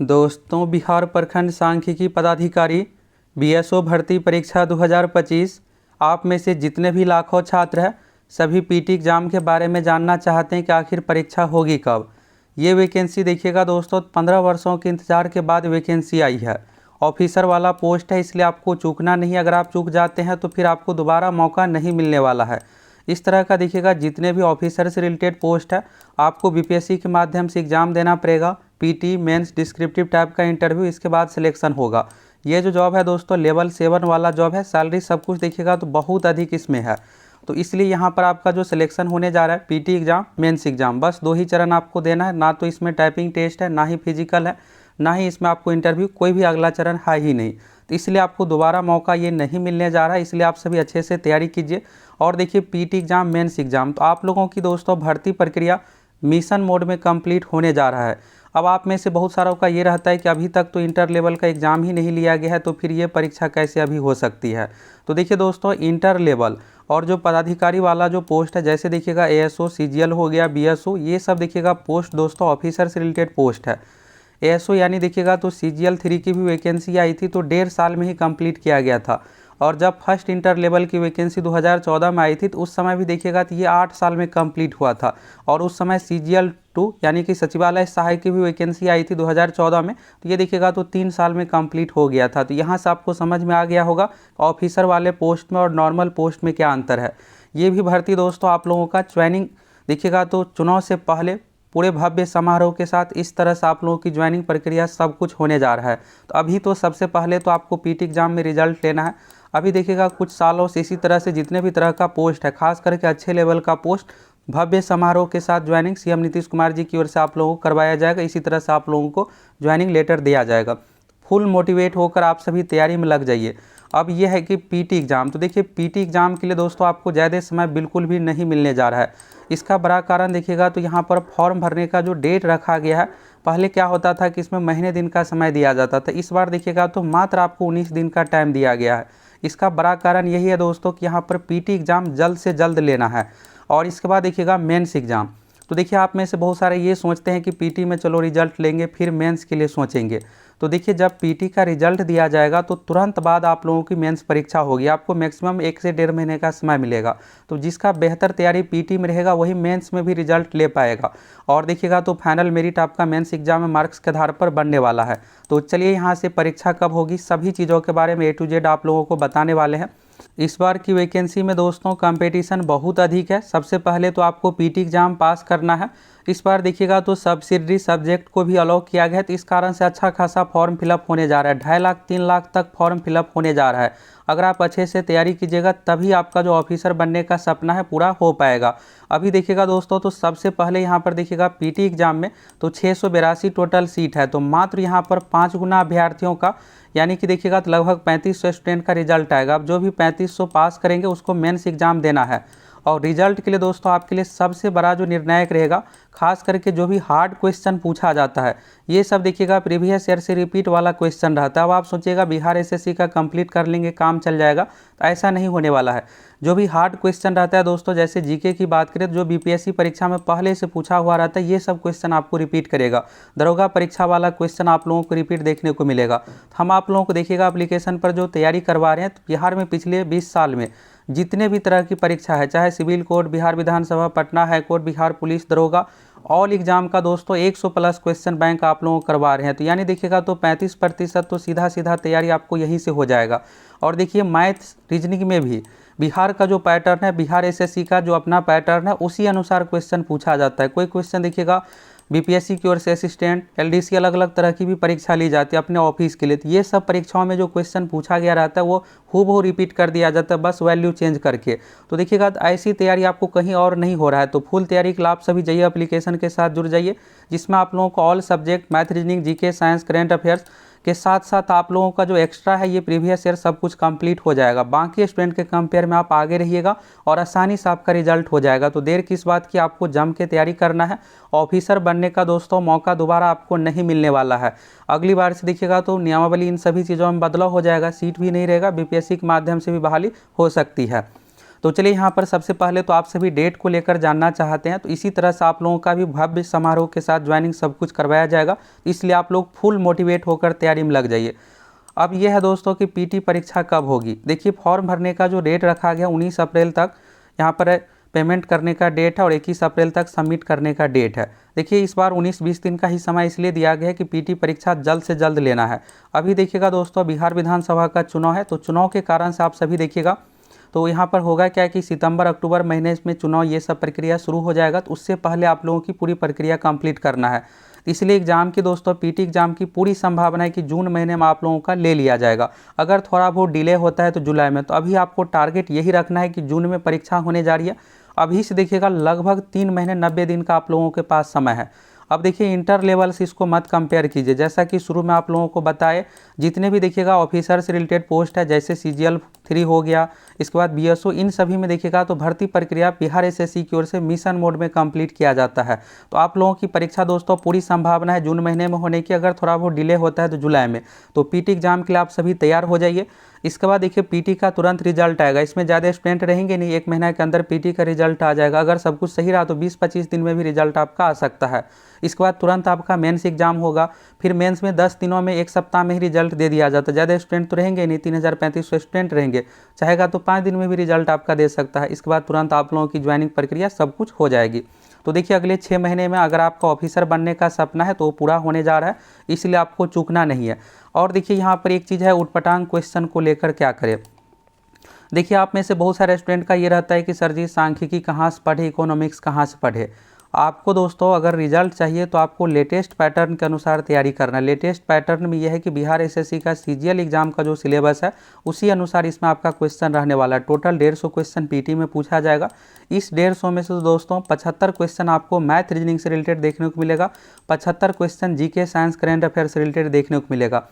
दोस्तों, बिहार प्रखंड सांख्यिकी पदाधिकारी बीएसओ भर्ती परीक्षा 2025 आप में से जितने भी लाखों छात्र हैं सभी पीटी एग्ज़ाम के बारे में जानना चाहते हैं कि आखिर परीक्षा होगी कब। ये वैकेंसी देखिएगा दोस्तों, 15 वर्षों के इंतज़ार के बाद वैकेंसी आई है। ऑफिसर वाला पोस्ट है, इसलिए आपको चूकना नहीं। अगर आप चूक जाते हैं तो फिर आपको दोबारा मौका नहीं मिलने वाला है। इस तरह का देखिएगा जितने भी ऑफिसर से रिलेटेड पोस्ट है आपको बीपीएससी के माध्यम से एग्ज़ाम देना पड़ेगा। पीटी मेंस डिस्क्रिप्टिव टाइप का इंटरव्यू, इसके बाद सिलेक्शन होगा। ये जो जॉब है दोस्तों लेवल 7 वाला जॉब है। सैलरी सब कुछ देखिएगा तो बहुत अधिक इसमें है। तो इसलिए यहाँ पर आपका जो सिलेक्शन होने जा रहा है पीटी एग्ज़ाम मेंस एग्ज़ाम, बस 2 ही चरण आपको देना है। ना तो इसमें टाइपिंग टेस्ट है, ना ही फिजिकल है, ना ही इसमें आपको इंटरव्यू, कोई भी अगला चरण है ही नहीं। तो इसलिए आपको दोबारा मौका ये नहीं मिलने जा रहा है। इसलिए आप सभी अच्छे से तैयारी कीजिए। और देखिए पीटी एग्ज़ाम मेंस एग्ज़ाम तो आप लोगों की दोस्तों भर्ती प्रक्रिया मिशन मोड में कंप्लीट होने जा रहा है। अब आप में से बहुत सारों का ये रहता है कि अभी तक तो इंटर लेवल का एग्ज़ाम ही नहीं लिया गया है, तो फिर ये परीक्षा कैसे अभी हो सकती है। तो देखिए दोस्तों, इंटर लेवल और जो पदाधिकारी वाला जो पोस्ट है, जैसे देखिएगा एएसओ सीजीएल हो गया, बीएसओ, ये सब देखिएगा पोस्ट दोस्तों ऑफिसर से रिलेटेड पोस्ट है। एएसओ यानी देखिएगा तो सीजीएल 3 की भी वैकेंसी आई थी तो 1.5 साल में ही कंप्लीट किया गया था। और जब फर्स्ट इंटर लेवल की वैकेंसी 2014 में आई थी तो उस समय भी देखिएगा तो ये 8 साल में कंप्लीट हुआ था। और उस समय सीजीएल 2 यानी कि सचिवालय सहायक की भी वैकेंसी आई थी 2014 में, तो ये देखिएगा तो 3 साल में कंप्लीट हो गया था। तो यहाँ से आपको समझ में आ गया होगा ऑफिसर वाले पोस्ट में और नॉर्मल पोस्ट में क्या अंतर है। ये भी भर्ती दोस्तों आप लोगों का ज्वाइनिंग देखिएगा तो चुनाव से पहले पूरे भव्य समारोह के साथ इस तरह से आप लोगों की ज्वाइनिंग प्रक्रिया सब कुछ होने जा रहा है। तो अभी तो सबसे पहले तो आपको पीटी एग्ज़ाम में रिजल्ट लेना है। अभी देखिएगा कुछ सालों से इसी तरह से जितने भी तरह का पोस्ट है, खास करके अच्छे लेवल का पोस्ट, भव्य समारोह के साथ ज्वाइनिंग सीएम नीतीश कुमार जी की ओर से आप लोगों को करवाया जाएगा। इसी तरह से आप लोगों को ज्वाइनिंग लेटर दिया जाएगा। फुल मोटिवेट होकर आप सभी तैयारी में लग जाइए। अब यह है कि पीटी एग्ज़ाम, तो देखिए पीटी एग्ज़ाम के लिए दोस्तों आपको ज़्यादा समय बिल्कुल भी नहीं मिलने जा रहा है। इसका बड़ा कारण देखिएगा तो यहाँ पर फॉर्म भरने का जो डेट रखा गया है, पहले क्या होता था कि इसमें महीने दिन का समय दिया जाता था, इस बार देखिएगा तो मात्र आपको 19 दिन का टाइम दिया गया है। इसका बड़ा कारण यही है दोस्तों कि यहाँ पर पीटी एग्ज़ाम जल्द से जल्द लेना है। और इसके बाद देखिएगा मेंस एग्ज़ाम, तो देखिए आप में से बहुत सारे ये सोचते हैं कि पीटी में चलो रिजल्ट लेंगे फिर मेंस के लिए सोचेंगे। तो देखिए जब पीटी का रिजल्ट दिया जाएगा तो तुरंत बाद आप लोगों की मेंस परीक्षा होगी। आपको मैक्सिमम 1 से 1.5 महीने का समय मिलेगा। तो जिसका बेहतर तैयारी पीटी में रहेगा वही मेंस में भी रिजल्ट ले पाएगा। और देखिएगा तो फाइनल मेरिट आपका मेंस एग्जाम में मार्क्स के आधार पर बनने वाला है। तो चलिए यहाँ से परीक्षा कब होगी सभी चीज़ों के बारे में A to Z आप लोगों को बताने वाले हैं। इस बार की वैकेंसी में दोस्तों कंपटीशन बहुत अधिक है। सबसे पहले तो आपको पीटी एग्ज़ाम पास करना है। इस बार देखिएगा तो सब्सिडरी सब्जेक्ट को भी अलाउ किया गया है, तो इस कारण से अच्छा खासा फॉर्म फिलअप होने जा रहा है। 2.5 लाख 3 लाख तक फॉर्म फिलअप होने जा रहा है। अगर आप अच्छे से तैयारी कीजिएगा तभी आपका जो ऑफिसर बनने का सपना है पूरा हो पाएगा। अभी देखिएगा दोस्तों तो सबसे पहले यहाँ पर देखिएगा पीटी एग्ज़ाम में तो 682 टोटल सीट है। तो मात्र यहाँ पर 5 गुना अभ्यर्थियों का यानी कि देखिएगा तो लगभग 3500 स्टूडेंट का रिजल्ट आएगा। अब जो भी 3500 पास करेंगे उसको मेंस एग्जाम देना है। और रिजल्ट के लिए दोस्तों आपके लिए सबसे बड़ा जो निर्णायक रहेगा, खास करके जो भी हार्ड क्वेश्चन पूछा जाता है ये सब देखिएगा प्रीवियस ईयर से रिपीट वाला क्वेश्चन रहता है। अब आप सोचिएगा बिहार एसएससी का कंप्लीट कर लेंगे काम चल जाएगा, तो ऐसा नहीं होने वाला है। जो भी हार्ड क्वेश्चन रहता है दोस्तों, जैसे जीके की बात करें तो जो बीपीएससी परीक्षा में पहले से पूछा हुआ रहता है ये सब क्वेश्चन आपको रिपीट करेगा। दरोगा परीक्षा वाला क्वेश्चन आप लोगों को रिपीट देखने को मिलेगा। हम आप लोगों को देखिएगा एप्लीकेशन पर जो तैयारी करवा रहे हैं, तो बिहार में पिछले 20 साल में जितने भी तरह की परीक्षा है, चाहे सिविल कोर्ट, बिहार विधानसभा, पटना हाईकोर्ट, बिहार पुलिस दरोगा, ऑल एग्जाम का दोस्तों 100 प्लस क्वेश्चन बैंक आप लोगों को करवा रहे हैं। तो यानी देखिएगा तो 35% तो सीधा सीधा तैयारी आपको यहीं से हो जाएगा। और देखिए मैथ्स रीजनिंग में भी बिहार का जो पैटर्न है, बिहार एसएससी का जो अपना पैटर्न है उसी अनुसार क्वेश्चन पूछा जाता है। कोई क्वेश्चन देखिएगा बीपीएससी की ओर से असिस्टेंट, एलडीसी, अलग अलग तरह की भी परीक्षा ली जाती है अपने ऑफिस के लिए। तो ये सब परीक्षाओं में जो क्वेश्चन पूछा गया रहता है वो हूबहू रिपीट कर दिया जाता है, बस वैल्यू चेंज करके। तो देखिएगा ऐसी तैयारी आपको कहीं और नहीं हो रहा है। तो फुल तैयारी के लिए आप सभी जाइए एप्लीकेशन के साथ जुड़ जाइए, जिसमें आप लोगों को all subject math, reasoning, GK, science, current affairs के साथ साथ आप लोगों का जो एक्स्ट्रा है ये प्रीवियस ईयर सब कुछ कंप्लीट हो जाएगा। बाकी स्टूडेंट के कंपेयर में आप आगे रहिएगा और आसानी से आपका रिजल्ट हो जाएगा। तो देर किस बात की, आपको जम के तैयारी करना है। ऑफिसर बनने का दोस्तों मौका दोबारा आपको नहीं मिलने वाला है। अगली बार से देखिएगा तो नियमावली इन सभी चीज़ों में बदलाव हो जाएगा, सीट भी नहीं रहेगा, बीपीएससी के माध्यम से भी बहाली हो सकती है। तो चलिए यहाँ पर सबसे पहले तो आप सभी डेट को लेकर जानना चाहते हैं, तो इसी तरह से आप लोगों का भी भव्य समारोह के साथ ज्वाइनिंग सब कुछ करवाया जाएगा, इसलिए आप लोग फुल मोटिवेट होकर तैयारी में लग जाइए। अब यह है दोस्तों कि पीटी परीक्षा कब होगी। देखिए फॉर्म भरने का जो डेट रखा गया 19 अप्रैल तक यहाँ पर पेमेंट करने का डेट है और 21 अप्रैल तक सबमिट करने का डेट है। देखिए इस बार 19-20 दिन का ही समय इसलिए दिया गया है कि पीटी परीक्षा जल्द से जल्द लेना है। अभी देखिएगा दोस्तों बिहार विधानसभा का चुनाव है, तो चुनाव के कारण से आप सभी देखिएगा तो यहाँ पर होगा क्या कि सितंबर अक्टूबर महीने में चुनाव ये सब प्रक्रिया शुरू हो जाएगा, तो उससे पहले आप लोगों की पूरी प्रक्रिया कंप्लीट करना है। इसलिए एग्जाम की दोस्तों पीटी एग्जाम की पूरी संभावना है कि जून महीने में आप लोगों का ले लिया जाएगा। अगर थोड़ा बहुत डिले होता है तो जुलाई में, तो अभी आपको टारगेट यही रखना है कि जून में परीक्षा होने जा रही है। अभी से देखिएगा लगभग 3 महीने 90 दिन का आप लोगों के पास समय है। अब देखिए इंटर लेवल से इसको मत कंपेयर कीजिए, जैसा कि शुरू में आप लोगों को बताए जितने भी देखिएगा ऑफिसर से रिलेटेड पोस्ट है जैसे CGL 3 हो गया, इसके बाद BSO, इन सभी में देखिएगा तो भर्ती प्रक्रिया बिहार SSC की ओर से मिशन मोड में कंप्लीट किया जाता है। तो आप लोगों की परीक्षा दोस्तों पूरी संभावना है जून महीने में होने की, अगर थोड़ा बहुत डिले होता है तो जुलाई में। तो पीटी एग्जाम के लिए आप सभी तैयार हो जाइए। इसके बाद देखिए पीटी का तुरंत रिजल्ट आएगा, इसमें ज़्यादा स्टूडेंट रहेंगे नहीं, 1 महीने के अंदर पीटी का रिजल्ट आ जाएगा। अगर सब कुछ सही रहा तो 20-25 दिन में भी रिजल्ट आपका आ सकता है। इसके बाद तुरंत आपका मेंस एग्जाम होगा, फिर मेंस में 10 दिनों में 1 सप्ताह में ही रिजल्ट दे दिया जाता है। ज़्यादा स्टूडेंट तो रहेंगे नहीं, 3035 स्टूडेंट रहेंगे, चाहेगा तो 5 दिन में भी रिजल्ट आपका दे सकता है। इसके बाद तुरंत आप लोगों की ज्वाइनिंग प्रक्रिया सब कुछ हो जाएगी। तो देखिए अगले 6 महीने में अगर आपका ऑफिसर बनने का सपना है तो वो पूरा होने जा रहा है, इसलिए आपको चूकना नहीं है। और देखिए यहाँ पर एक चीज़ है, उटपटांग क्वेश्चन को लेकर क्या करें। देखिए आप में से बहुत सारे स्टूडेंट का ये रहता है कि सर जी सांख्यिकी कहाँ से पढ़े, इकोनॉमिक्स कहाँ से पढ़े। आपको दोस्तों अगर रिजल्ट चाहिए तो आपको लेटेस्ट पैटर्न के अनुसार तैयारी करना है। लेटेस्ट पैटर्न में यह है कि बिहार SSC का CGL एग्जाम का जो सिलेबस है उसी अनुसार इसमें आपका क्वेश्चन रहने वाला है। टोटल 150 क्वेश्चन पीटी में पूछा जाएगा। इस 150 में से दोस्तों 75 क्वेश्चन आपको मैथ रीजनिंग से रिलेटेड देखने को मिलेगा, 75 question GK science current affair से रिलेटेड देखने को मिलेगा।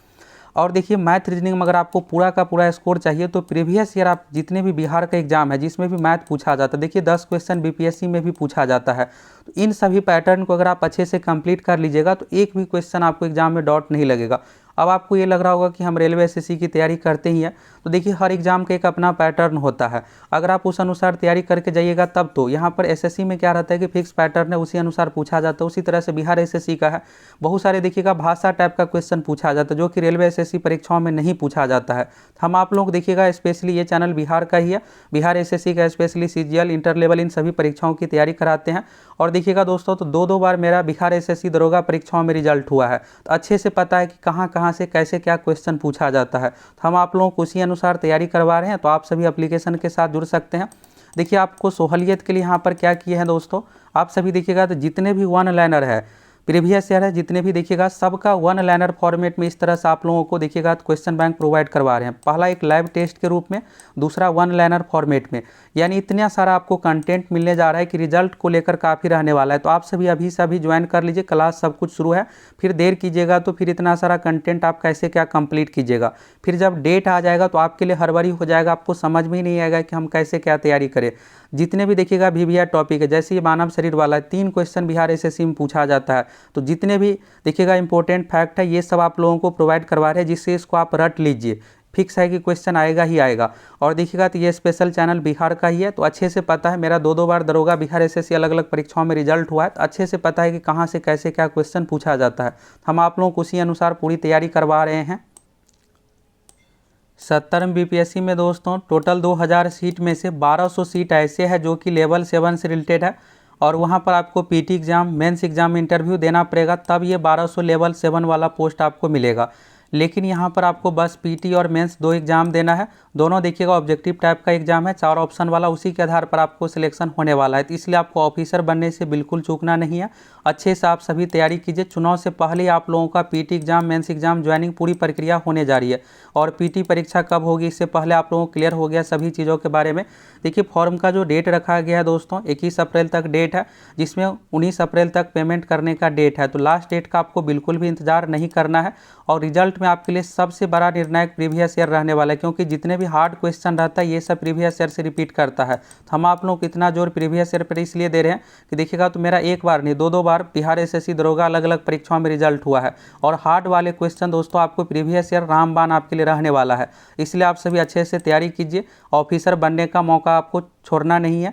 और देखिए मैथ रीजनिंग में अगर आपको पूरा का पूरा स्कोर चाहिए तो प्रीवियस ईयर आप जितने भी बिहार का एग्जाम है जिसमें भी मैथ पूछा जाता है, देखिए 10 क्वेश्चन BPSC में भी पूछा जाता है। तो इन सभी पैटर्न को अगर आप अच्छे से कंप्लीट कर लीजिएगा तो एक भी क्वेश्चन आपको एग्जाम में डाउट नहीं लगेगा। अब आपको ये लग रहा होगा कि हम रेलवे SSC की तैयारी करते ही हैं, तो देखिए हर एग्जाम का एक अपना पैटर्न होता है, अगर आप उस अनुसार तैयारी करके जाइएगा तब तो। यहाँ पर SSC में क्या रहता है कि फिक्स पैटर्न है, उसी अनुसार पूछा जाता है। उसी तरह से बिहार SSC का है, बहुत सारे देखिएगा भाषा टाइप का क्वेश्चन पूछा जाता है जो कि रेलवे SSC परीक्षाओं में नहीं पूछा जाता है। हम आप लोग देखिएगा स्पेशली ये चैनल बिहार का ही है, बिहार SSC का specially CGL inter level in सभी परीक्षाओं की तैयारी कराते हैं। और देखिएगा दोस्तों तो 2-2 बार मेरा बिहार SSC दरोगा परीक्षाओं में रिजल्ट हुआ है, तो अच्छे से पता है कि कहाँ से कैसे क्या क्वेश्चन पूछा जाता है। तो हम आप लोगों को उसी अनुसार तैयारी करवा रहे हैं, तो आप सभी एप्लीकेशन के साथ जुड़ सकते हैं। देखिए आपको सहूलियत के लिए यहाँ पर क्या किए हैं दोस्तों, आप सभी देखिएगा तो जितने भी 1 लाइनर है प्रीवियस ईयर है, जितने भी देखिएगा सबका 1 लाइनर फॉर्मेट में इस तरह से आप लोगों को देखिएगा तो क्वेश्चन बैंक प्रोवाइड करवा रहे हैं। पहला एक लाइव टेस्ट के रूप में, दूसरा 1 लाइनर फॉर्मेट में, यानी इतना सारा आपको कंटेंट मिलने जा रहा है कि रिजल्ट को लेकर काफ़ी रहने वाला है। तो आप सभी अभी से अभी ज्वाइन कर लीजिए, क्लास सब कुछ शुरू है। फिर देर कीजिएगा तो फिर इतना सारा कंटेंट आप कैसे क्या कंप्लीट कीजिएगा, फिर जब डेट आ जाएगा तो आपके लिए हड़बड़ी हो जाएगा, आपको समझ में ही नहीं आएगा कि हम कैसे क्या तैयारी करें। जितने भी देखिएगा VVR टॉपिक है, जैसे ये मानव शरीर वाला है, 3 क्वेश्चन बिहार SSC में पूछा जाता है। तो जितने भी देखिएगा इंपॉर्टेंट फैक्ट है ये सब आप लोगों को प्रोवाइड करवा रहे हैं, जिससे इसको आप रट लीजिए, फिक्स है कि क्वेश्चन आएगा ही आएगा। और देखिएगा तो ये स्पेशल चैनल बिहार का ही है, तो अच्छे से पता है, मेरा 2-2 बार दरोगा बिहार SSC अलग अलग परीक्षाओं में रिजल्ट हुआ है, तो अच्छे से पता है कि कहाँ से कैसे क्या क्वेश्चन पूछा जाता है। हम आप लोगों को उसी अनुसार पूरी तैयारी करवा रहे हैं। 70 BPSC में दोस्तों टोटल 2000 सीट में से 1200 सीट ऐसे है जो कि लेवल 7 से रिलेटेड है, और वहाँ पर आपको PT exam, mains exam, interview देना पड़ेगा, तब ये 1200 लेवल 7 वाला पोस्ट आपको मिलेगा। लेकिन यहाँ पर आपको बस पीटी और मेंस 2 एग्जाम देना है, दोनों देखिएगा ऑब्जेक्टिव टाइप का एग्जाम है, 4 ऑप्शन वाला, उसी के आधार पर आपको सिलेक्शन होने वाला है। तो इसलिए आपको ऑफिसर बनने से बिल्कुल चूकना नहीं है, अच्छे से आप सभी तैयारी कीजिए। चुनाव से पहले आप लोगों का PT exam, mains exam, joining पूरी प्रक्रिया होने जा रही है। और पीटी परीक्षा कब होगी इससे पहले आप लोगों को क्लियर हो गया सभी चीज़ों के बारे में। देखिए फॉर्म का जो डेट रखा गया है दोस्तों 21 अप्रैल तक डेट है, जिसमें 19 अप्रैल तक पेमेंट करने का डेट है। तो लास्ट डेट का आपको बिल्कुल भी इंतजार नहीं करना है। और रिजल्ट में आपके लिए सबसे बड़ा निर्णायक प्रीवियस ईयर रहने वाला है, क्योंकि जितने भी हार्ड क्वेश्चन रहता है ये सब प्रीवियस ईयर से रिपीट करता है। तो हम आप लोगों को इतना जोर प्रीवियस ईयर पर इसलिए दे रहे हैं कि देखिएगा तो मेरा एक बार नहीं 2-2 बार बिहार एसएससी दरोगा अलग अलग परीक्षाओं में रिजल्ट हुआ है। और हार्ड वाले क्वेश्चन दोस्तों आपको प्रीवियस ईयर रामबाण आपके लिए रहने वाला है, इसलिए आप सभी अच्छे से तैयारी कीजिए। ऑफिसर बनने का मौका आपको छोड़ना नहीं है।